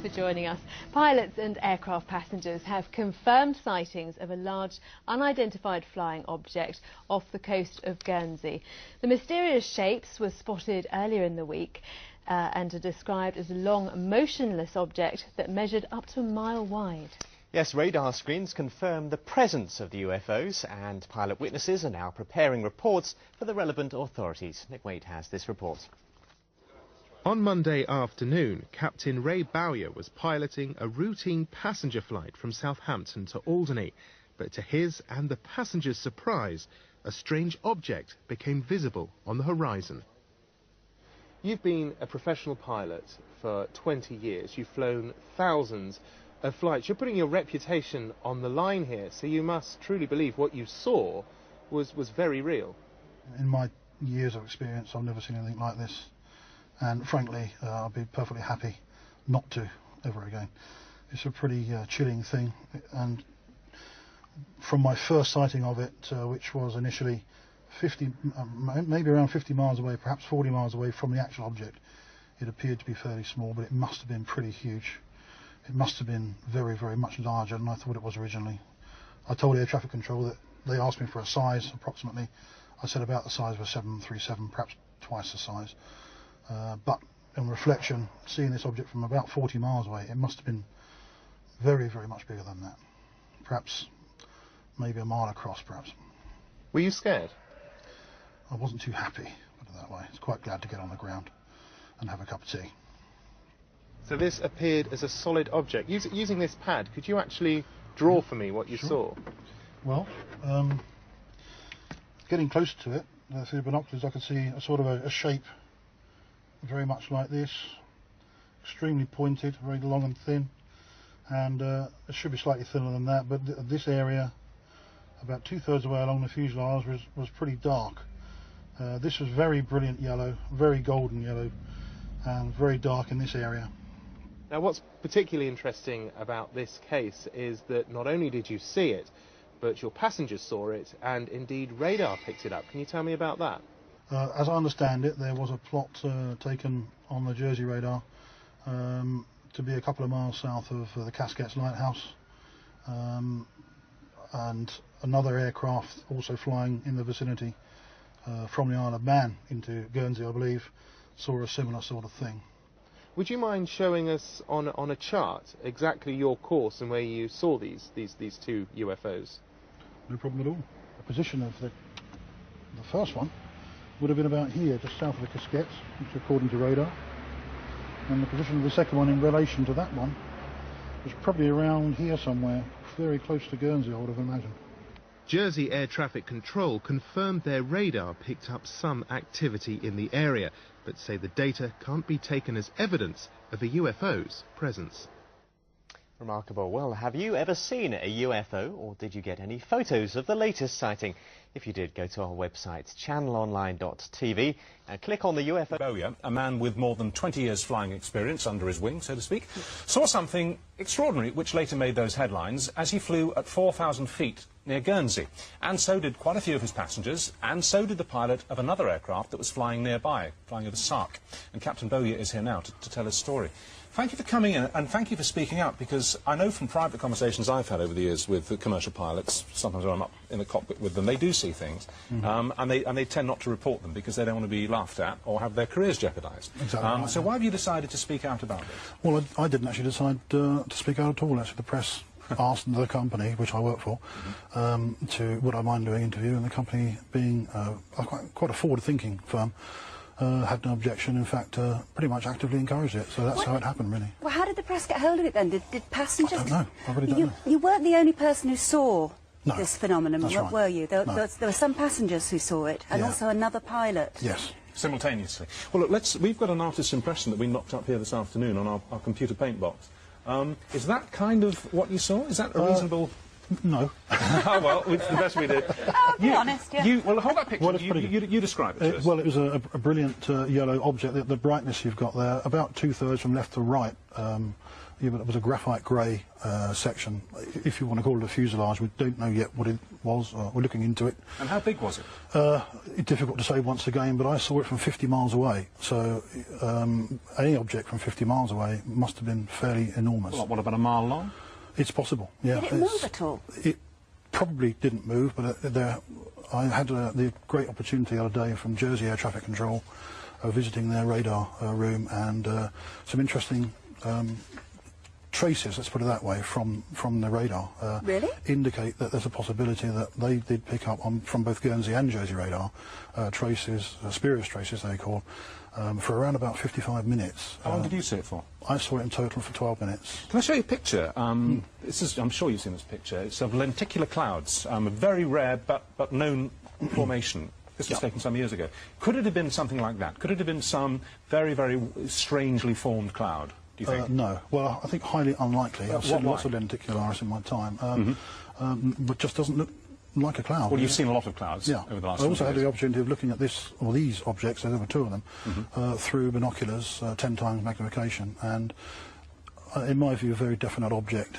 for joining us. Pilots and aircraft passengers have confirmed sightings of a large unidentified flying object off the coast of Guernsey. The mysterious shapes were spotted earlier in the week and are described as a long, motionless object that measured up to a mile wide. Yes, radar screens confirm the presence of the UFOs, and pilot witnesses are now preparing reports for the relevant authorities. Nick Wade has this report. On Monday afternoon, Captain Ray Bowyer was piloting a routine passenger flight from Southampton to Alderney. But to his and the passengers' surprise, a strange object became visible on the horizon. You've been a professional pilot for 20 years. You've flown thousands of flights. You're putting your reputation on the line here, so you must truly believe what you saw was very real. In my years of experience, I've never seen anything like this. And frankly, I'll be perfectly happy not to ever again. It's a pretty chilling thing, and from my first sighting of it, which was initially maybe around 50 miles away, perhaps 40 miles away from the actual object, it appeared to be fairly small, but it must have been pretty huge. It must have been very, very much larger than I thought it was originally. I told air traffic control that they asked me for a size approximately. I said about the size of a 737, perhaps twice the size. But on reflection, seeing this object from about 40 miles away, it must have been very, very much bigger than that. Perhaps maybe a mile across, perhaps. Were you scared? I wasn't too happy, put it that way. I was quite glad to get on the ground and have a cup of tea. So this appeared as a solid object. Using this pad, could you actually draw for me what you saw? Well, getting closer to it, through the binoculars, I could see a sort of a shape very much like this, extremely pointed, very long and thin, and it should be slightly thinner than that, but this area, about 2/3 away along the fuselage, was pretty dark. This was very brilliant yellow, very golden yellow, and very dark in this area. Now what's particularly interesting about this case is that not only did you see it, but your passengers saw it, and indeed radar picked it up. Can you tell me about that? As I understand it, there was a plot taken on the Jersey radar to be a couple of miles south of the Casquettes Lighthouse, and another aircraft also flying in the vicinity from the Isle of Man into Guernsey, I believe, saw a similar sort of thing. Would you mind showing us on a chart exactly your course and where you saw these two UFOs? No problem at all. The position of the first one would have been about here, just south of the Casquettes, which according to radar. And the position of the second one in relation to that one was probably around here somewhere, very close to Guernsey, I would have imagined. Jersey Air Traffic Control confirmed their radar picked up some activity in the area, but say the data can't be taken as evidence of a UFO's presence. Remarkable. Well, have you ever seen a UFO, or did you get any photos of the latest sighting? If you did, go to our website, channelonline.tv, and click on the UFO. Bowyer, a man with more than 20 years flying experience under his wing, so to speak, saw something extraordinary which later made those headlines as he flew at 4,000 feet near Guernsey. And so did quite a few of his passengers, and so did the pilot of another aircraft that was flying nearby, flying over Sark. And Captain Bowyer is here now to tell his story. Thank you for coming in, and thank you for speaking out, because I know from private conversations I've had over the years with the commercial pilots, sometimes when I'm up in the cockpit with them, they do see things, and they tend not to report them because they don't want to be laughed at or have their careers jeopardised. Exactly right, so why have you decided to speak out about this? Well, I didn't actually decide to speak out at all. Actually, the press asked the company, which I work for, would I mind doing an interview, and the company, being quite a forward-thinking firm, had no objection. In fact, pretty much actively encouraged it. So that's how it happened, really. Well, how did the press get hold of it then? Did passengers? I don't know. I really don't know. You weren't the only person who saw this phenomenon, that's right. were you? There were some passengers who saw it, and also another pilot. Yes. Simultaneously. Well, look, we've got an artist's impression that we knocked up here this afternoon on our computer paint box. Is that kind of what you saw? Is that a reasonable... No. Oh, well, it's the best we did. Oh, be honest, yeah. Well, hold that picture. Well, you describe it to us. Well, it was a brilliant yellow object. The brightness you've got there, about 2/3 from left to right, Yeah, but it was a graphite grey section. If you want to call it a fuselage, we don't know yet what it was. We're looking into it. And how big was it? It's difficult to say once again, but I saw it from 50 miles away. So any object from 50 miles away must have been fairly enormous. Well, what, about a mile long? It's possible, yeah. Did it move at all? It probably didn't move, but I had the great opportunity the other day from Jersey Air Traffic Control visiting their radar room, and some interesting traces, let's put it that way, from the radar Really? indicate that there's a possibility that they did pick up on, from both Guernsey and Jersey radar, traces, spurious traces they call, for around about 55 minutes. How long did you see it for? I saw it in total for 12 minutes. Can I show you a picture? This is, I'm sure you've seen this picture. It's of lenticular clouds, a very rare but known formation. This was taken some years ago. Could it have been something like that? Could it have been some very, very strangely formed cloud, do you think? No. Well, I think highly unlikely. I've seen lots of lenticularis in my time, but just doesn't look like a cloud. Well, you've seen a lot of clouds over the last I also years. had the opportunity of looking at this, or these objects, there were two of them, through binoculars, 10 times magnification, and in my view, a very definite object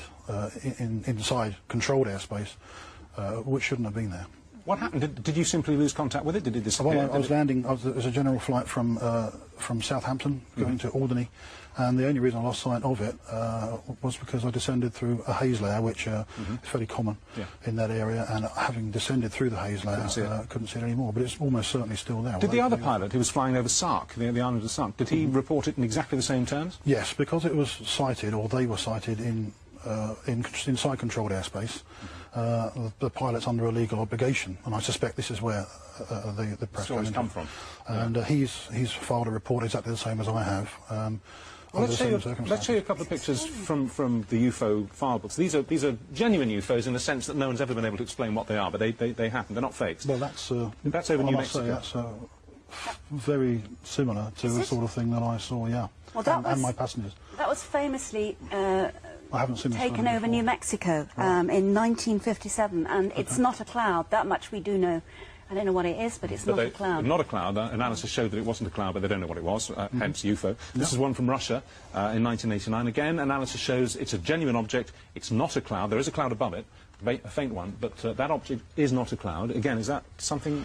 inside controlled airspace, which shouldn't have been there. What happened? Did you simply lose contact with it? Did it disappear? Well, I was landing. It was a general flight from Southampton going to Alderney, and the only reason I lost sight of it was because I descended through a haze layer, which is fairly common in that area. And having descended through the haze layer, couldn't see it anymore. But it's almost certainly still there. Did the other pilot, who was flying over Sark, the island of Sark, did he report it in exactly the same terms? Yes, because it was sighted, or they were sighted inside controlled airspace. The pilot's under a legal obligation, and I suspect this is where the press stories come from. And he's filed a report exactly the same as I have. Well, let's show you a couple of pictures from the UFO file books. These are genuine UFOs in the sense that no one's ever been able to explain what they are, but they happen. They're not fakes. Well, that's over New Mexico. That's very similar to the sort of thing that I saw. Yeah, well, and my passengers. That was famously I haven't seen taken over New Mexico in 1957, and it's not a cloud. That much we do know. I don't know what it is, but it's not a cloud. Not a cloud. Analysis showed that it wasn't a cloud, but they don't know what it was, hence UFO. This is one from Russia in 1989. Again, analysis shows it's a genuine object. It's not a cloud. There is a cloud above it, a faint one, but that object is not a cloud. Again, is that something?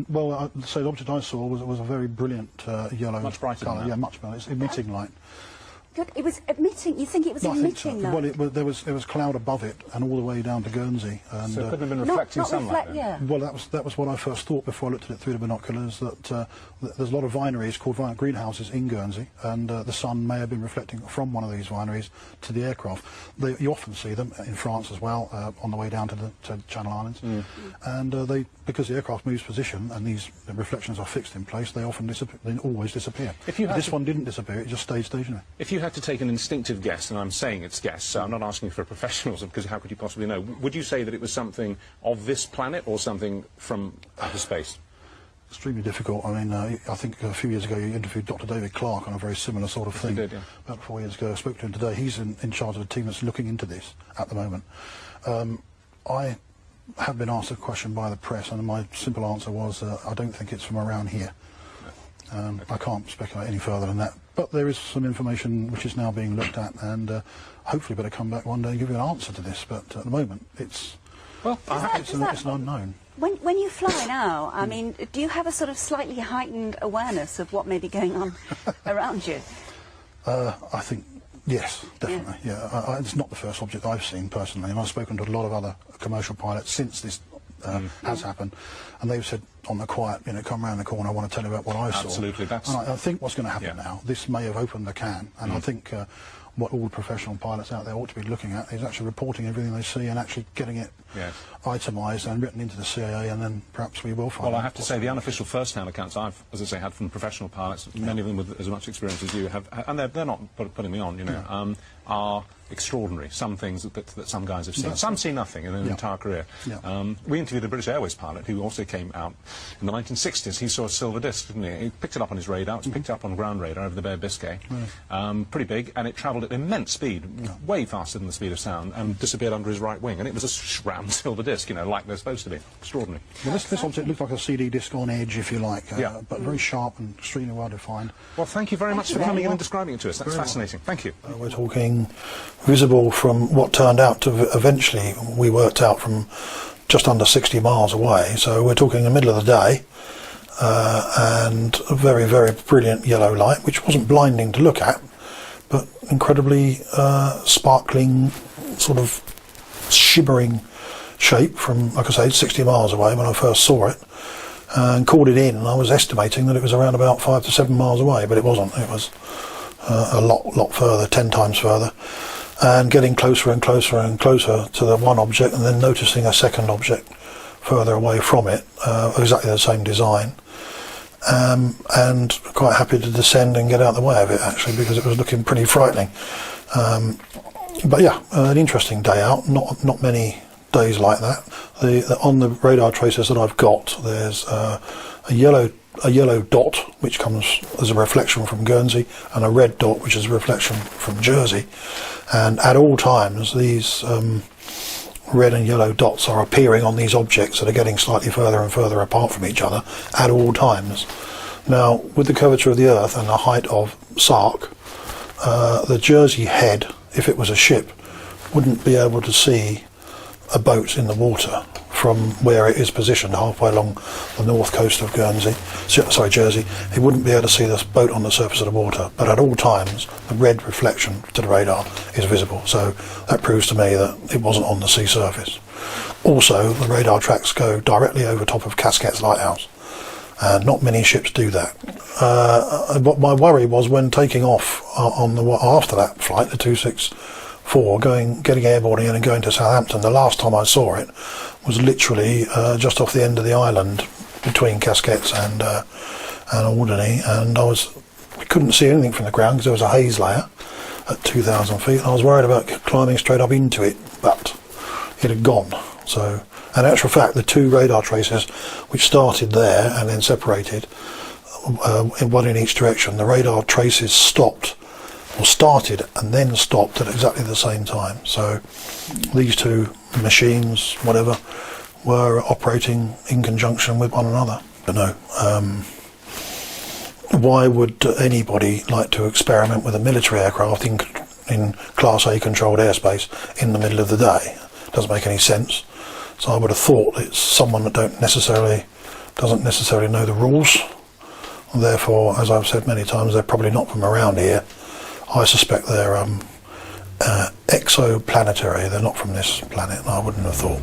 Well, so the object I saw was a very brilliant yellow. Much brighter colour. than that. Yeah, much brighter. It's emitting light. Good. It was emitting. You think it was emitting light? Well, there was cloud above it and all the way down to Guernsey. And, so it couldn't have been reflecting sunlight. Well, that was what I first thought before I looked at it through the binoculars. That there's a lot of vineries called greenhouses in Guernsey, and the sun may have been reflecting from one of these vineries to the aircraft. You often see them in France as well on the way down to the Channel Islands, and because the aircraft moves position and these reflections are fixed in place, they often disappear. They always disappear. This one didn't disappear; it just stayed stationary. If you had to take an instinctive guess, and I'm saying it's guess, so I'm not asking for professionals, because how could you possibly know? Would you say that it was something of this planet or something from outer space? Extremely difficult. I mean, I think a few years ago you interviewed Dr. David Clarke on a very similar sort of thing. Did, yeah. About 4 years ago. I spoke to him today. He's in charge of the team that's looking into this at the moment. I have been asked a question by the press, and my simple answer was, I don't think it's from around here. I can't speculate any further than that. But there is some information which is now being looked at, and hopefully better come back one day and give you an answer to this. But at the moment, it's an unknown. When you fly now, I mean, do you have a sort of slightly heightened awareness of what may be going on around you? I think, yes, definitely. Yeah, it's not the first object I've seen personally, and I've spoken to a lot of other commercial pilots since this has happened, and they've said on the quiet, come round the corner, I want to tell you about what I saw. Absolutely, that's... And I think what's going to happen now, this may have opened the can, and I think what all professional pilots out there ought to be looking at is actually reporting everything they see and actually getting it itemised and written into the CAA, and then perhaps we will find out. Well, I have to say, the unofficial first-hand accounts I've, as I say, had from professional pilots, many of them with as much experience as you have, and they're not putting me on, are extraordinary. Some things that some guys have seen. Some see nothing in their entire career. We interviewed a British Airways pilot who also came out in the 1960s. He saw a silver disc, didn't he? He picked it up on his radar. It was picked up on ground radar over the Bay of Biscay. Pretty big, and it travelled at immense speed, way faster than the speed of sound, and disappeared under his right wing. And it was a round silver disc, like they're supposed to be. Extraordinary. Well, this object looked like a CD disc on edge, if you like, but very sharp and extremely well defined. Well, thank you very much for coming in and describing it to us. That's fascinating. Thank you. We're talking being visible from what turned out to eventually, we worked out, from just under 60 miles away. So we're talking the middle of the day, and a very, very brilliant yellow light, which wasn't blinding to look at, but incredibly sparkling, sort of shimmering shape from, like I say, 60 miles away when I first saw it, and called it in. And I was estimating that it was around about 5 to 7 miles away, but it wasn't. It was a lot further, 10 times further, and getting closer and closer and closer to the one object, and then noticing a second object further away from it, exactly the same design, and quite happy to descend and get out of the way of it, actually, because it was looking pretty frightening. But yeah, an interesting day out. Not many days like that. On the radar tracers that I've got, there's a yellow dot which comes as a reflection from Guernsey, and a red dot which is a reflection from Jersey. And at all times, these red and yellow dots are appearing on these objects that are getting slightly further and further apart from each other at all times. Now, with the curvature of the Earth and the height of Sark, the Jersey head, if it was a ship, wouldn't be able to see a boat in the water from where it is positioned halfway along the north coast of Jersey. It wouldn't be able to see this boat on the surface of the water, but at all times the red reflection to the radar is visible, so that proves to me that it wasn't on the sea surface. Also, the radar tracks go directly over top of Casquet's lighthouse, and not many ships do that. What my worry was when taking off after that flight, the 264, getting airborne again and going to Southampton, the last time I saw it was literally just off the end of the island between Casquets and Alderney, and we couldn't see anything from the ground because there was a haze layer at 2,000 feet, and I was worried about climbing straight up into it, but it had gone. So, in actual fact, the two radar traces which started there and then separated, one in each direction, the radar traces stopped, or started and then stopped at exactly the same time. So these two machines, whatever, were operating in conjunction with one another. But no, why would anybody like to experiment with a military aircraft in Class A controlled airspace in the middle of the day? Doesn't make any sense. So I would have thought it's someone that doesn't necessarily know the rules. And therefore, as I've said many times, they're probably not from around here. I suspect they're exoplanetary. They're not from this planet, I wouldn't have thought.